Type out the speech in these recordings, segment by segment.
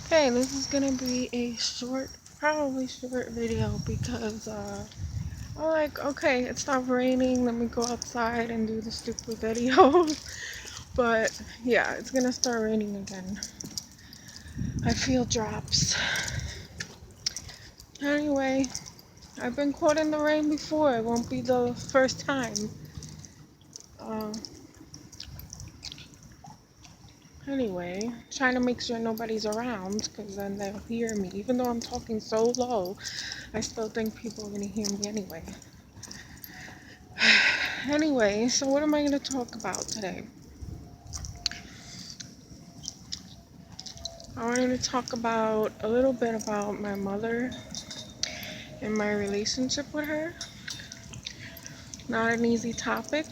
Okay, this is gonna be a probably short video because I'm like, okay, it stopped raining, let me go outside and do the stupid video. But yeah, it's gonna start raining again. I feel drops. Anyway, I've been caught in the rain before. It won't be the first time. Uh, anyway, trying to make sure nobody's around because then they'll hear me. Even though I'm talking so low, I still think people are gonna hear me anyway. Anyway, so what am I going to talk about today? I wanted to talk about a little bit about my mother and my relationship with her. Not an easy topic,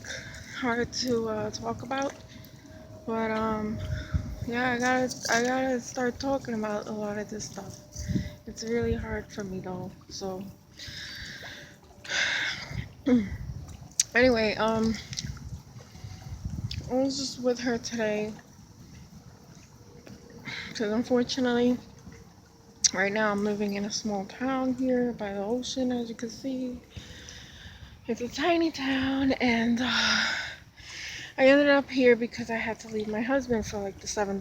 hard to talk about, but yeah, I gotta start talking about a lot of this stuff. It's really hard for me though. So anyway, I was just with her today because unfortunately, right now I'm living in a small town here by the ocean, as you can see. It's a tiny town, and I ended up here because I had to leave my husband for like the sixth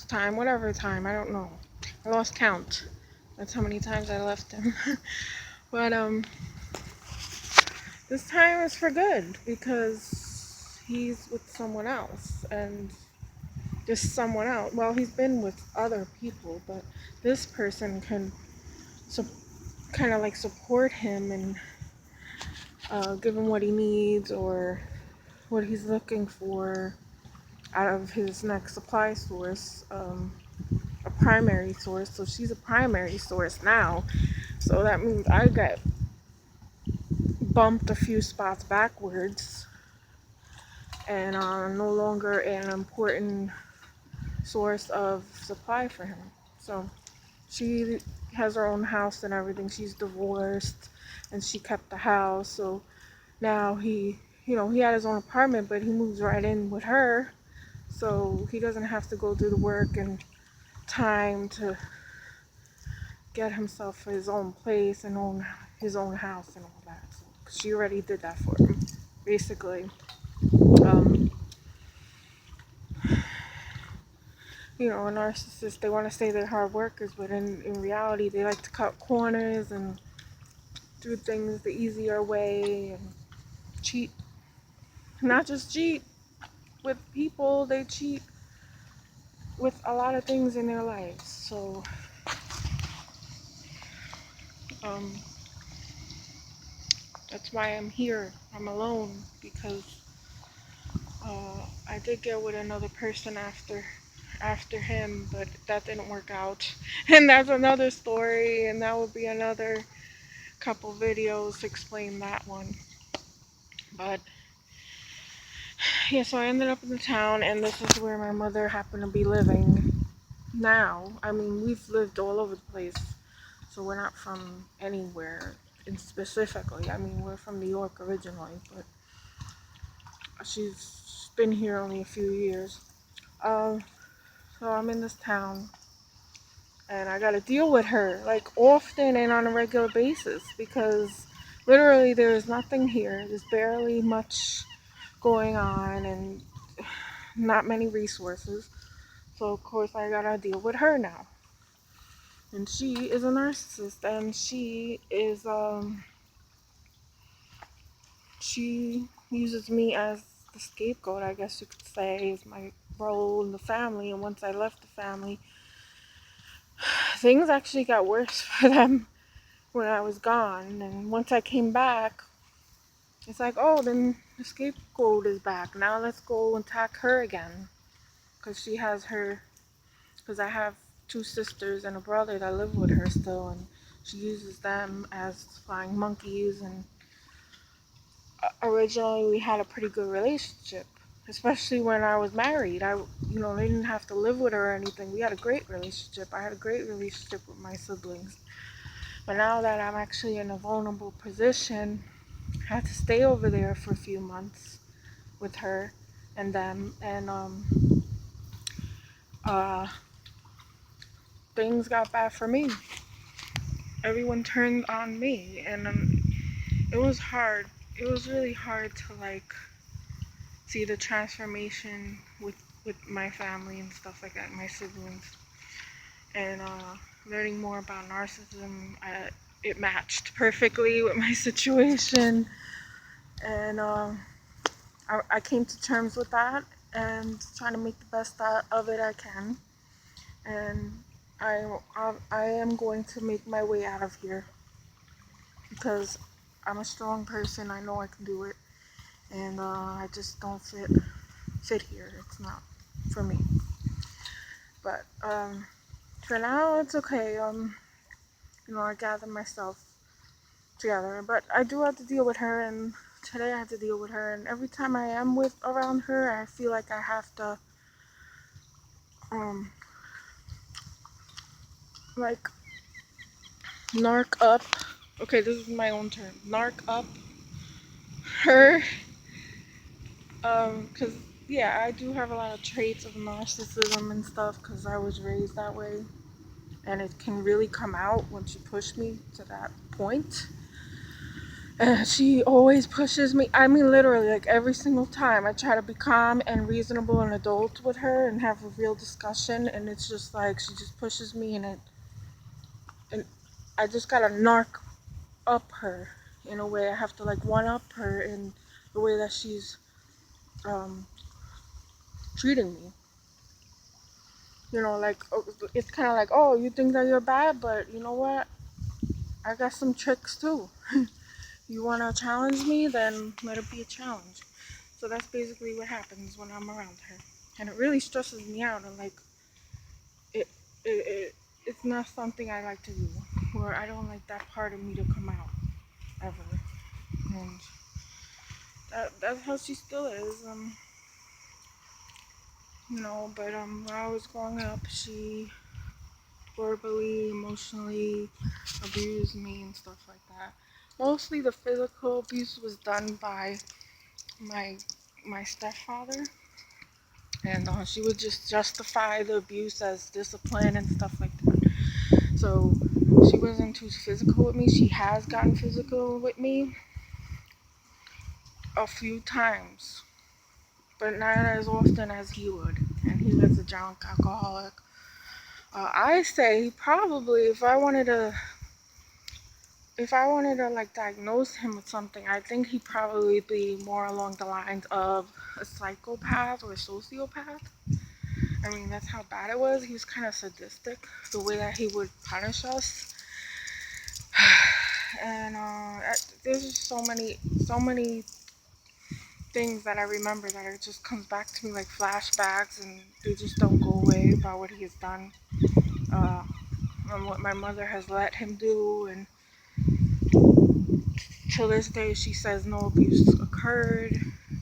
time, whatever time, I don't know. I lost count. That's how many times I left him. But this time is for good because he's with someone else, and just someone else. Well, he's been with other people, but this person can kind of like support him and give him what he needs or what he's looking for out of his next supply source, a primary source. So she's a primary source now. So that means I get bumped a few spots backwards and no longer an important source of supply for him. So she has her own house and everything. She's divorced and she kept the house. So now he had his own apartment, but he moves right in with her. So he doesn't have to go do the work and time to get himself his own place and own his own house and all that. So she already did that for him, basically. Um, a narcissist, they want to say they're hard workers, but in reality, they like to cut corners and do things the easier way and cheat. Not just cheat with people, they cheat with a lot of things in their lives. So, um, that's why I'm here. I'm alone because I did get with another person after him, but that didn't work out. And that's another story, and that would be another couple videos to explain that one. But yeah, so I ended up in the town, and this is where my mother happened to be living now. I mean, we've lived all over the place, so we're not from anywhere in specifically. I mean, we're from New York originally, but she's been here only a few years. So I'm in this town, and I gotta deal with her like often and on a regular basis because literally there is nothing here. There's barely much going on and not many resources. So of course I gotta deal with her now. And she is a narcissist, and she uses me as the scapegoat, I guess you could say, is my role in the family. And once I left the family, things actually got worse for them when I was gone. And once I came back, it's like, oh, then the scapegoat is back. Now let's go and attack her again. Because I have two sisters and a brother that live with her still, and she uses them as flying monkeys. And originally we had a pretty good relationship, especially when I was married. They didn't have to live with her or anything. We had a great relationship. I had a great relationship with my siblings. But now that I'm actually in a vulnerable position, I had to stay over there for a few months with her and them. And things got bad for me. Everyone turned on me, and it was hard. It was really hard to like see the transformation with my family and stuff like that, my siblings, and learning more about narcissism. It matched perfectly with my situation, and I came to terms with that and trying to make the best out of it I can. And I am going to make my way out of here because I'm a strong person. I know I can do it, and I just don't fit here. It's not for me. But for now, it's okay. I gather myself together. But I do have to deal with her, and today I had to deal with her. And every time I am around her, I feel like I have to um like narc up. Okay, this is my own term. Narc up her. Cause yeah, I do have a lot of traits of narcissism and stuff. Cause I was raised that way, and it can really come out once you push me to that point. And she always pushes me. I mean, literally, like every single time I try to be calm and reasonable and adult with her and have a real discussion, and it's just like she just pushes me, and I just gotta narc up her in a way. I have to like one up her in the way that she's um, treating me. Like it's kind of like, oh, you think that you're bad, but you know what? I got some tricks too. You want to challenge me, then let it be a challenge. So that's basically what happens when I'm around her, and it really stresses me out. And like it, it's not something I like to do, or I don't like that part of me to come out ever. And that's how she still is. But when I was growing up, she verbally, emotionally abused me and stuff like that. Mostly the physical abuse was done by my stepfather, and she would just justify the abuse as discipline and stuff like that. So she wasn't too physical with me. She has gotten physical with me a few times, but not as often as he would. And he was a drunk alcoholic. I say probably if I wanted to like diagnose him with something, I think he'd probably be more along the lines of a psychopath or a sociopath. I mean, that's how bad it was. He was kind of sadistic, the way that he would punish us. And there's just so many things that I remember that it just comes back to me like flashbacks, and they just don't go away about what he has done, uh, and what my mother has let him do. And till this day, she says no abuse occurred.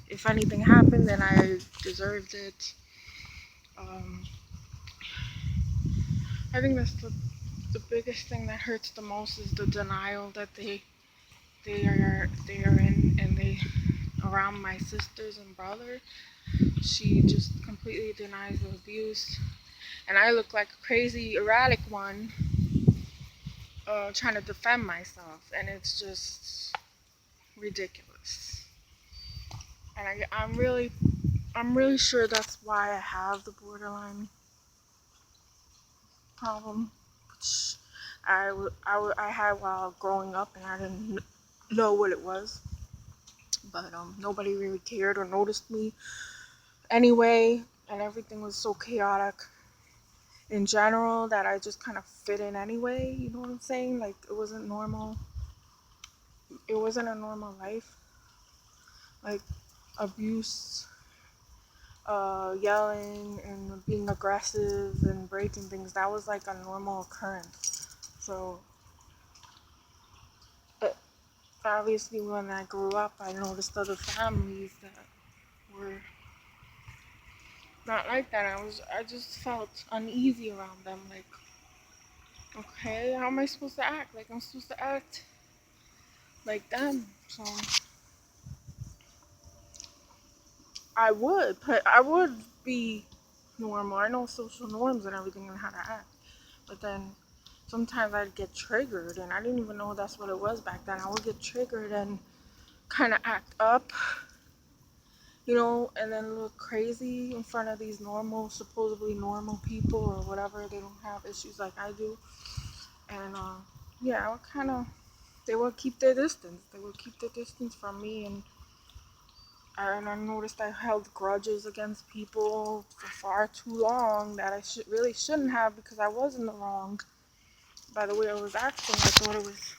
If anything happened, then I deserved it. Um, I think that's the biggest thing that hurts the most is the denial that they are in, and they around my sisters and brother. She just completely denies the abuse, and I look like a crazy erratic one, trying to defend myself, and it's just ridiculous. And I'm really sure that's why I have the borderline problem, which I had while growing up, and I didn't know what it was. But nobody really cared or noticed me anyway, and everything was so chaotic in general that I just kind of fit in anyway. You know what I'm saying? Like it wasn't normal. It wasn't a normal life. Like abuse, yelling, and being aggressive and breaking things. That was like a normal occurrence. So uh, obviously, when I grew up, I noticed other families that were not like that. I just felt uneasy around them. Like, okay, how am I supposed to act? Like I'm supposed to act like them. So I would be normal. I know social norms and everything and how to act. But then sometimes I'd get triggered, and I didn't even know that's what it was back then. I would get triggered and kind of act up, you know, and then look crazy in front of these normal, supposedly normal people or whatever. They don't have issues like I do. And yeah, I would kind of, they would keep their distance. They would keep their distance from me. And I noticed I held grudges against people for far too long that I really shouldn't have, because I was in the wrong. By the way I was acting, I thought it was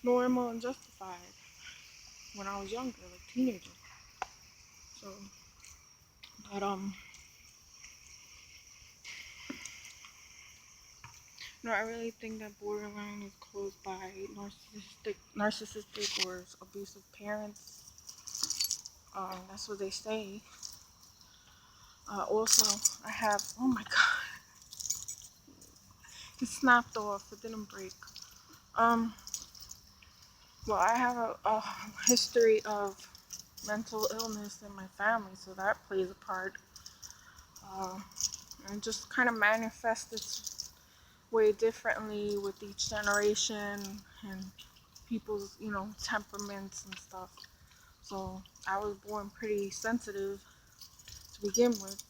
normal and justified when I was younger, like teenager. So, but no, I really think that borderline is caused by narcissistic or abusive parents. That's what they say. Also, I have, oh my god, it snapped off. It didn't break. Um, well, I have a history of mental illness in my family, so that plays a part. Uh, and just kind of manifests its way differently with each generation and people's, you know, temperaments and stuff. So I was born pretty sensitive to begin with.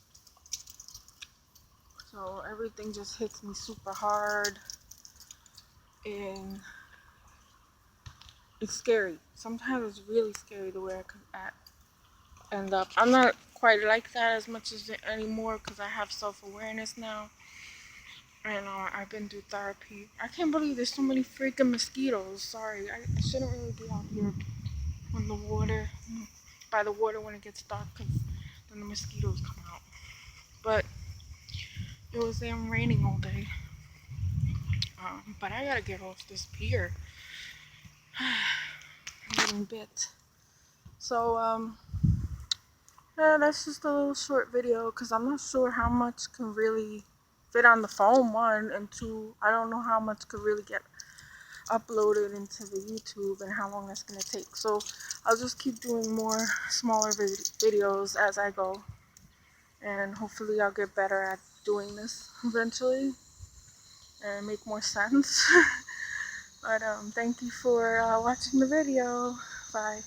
So everything just hits me super hard, and it's scary. Sometimes it's really scary the way I could end up. I'm not quite like that as much as anymore, because I have self-awareness now. And I've been through therapy. I can't believe there's so many freaking mosquitoes. Sorry, I shouldn't really be out here when the water, by the water when it gets dark, because then the mosquitoes come out. But it was raining all day. But I gotta get off this pier. I'm getting bit. So, yeah, that's just a little short video, because I'm not sure how much can really fit on the phone, one, and two, I don't know how much could really get uploaded into the YouTube and how long that's going to take. So I'll just keep doing more smaller videos as I go, and hopefully I'll get better at doing this eventually and make more sense. But thank you for watching the video. Bye.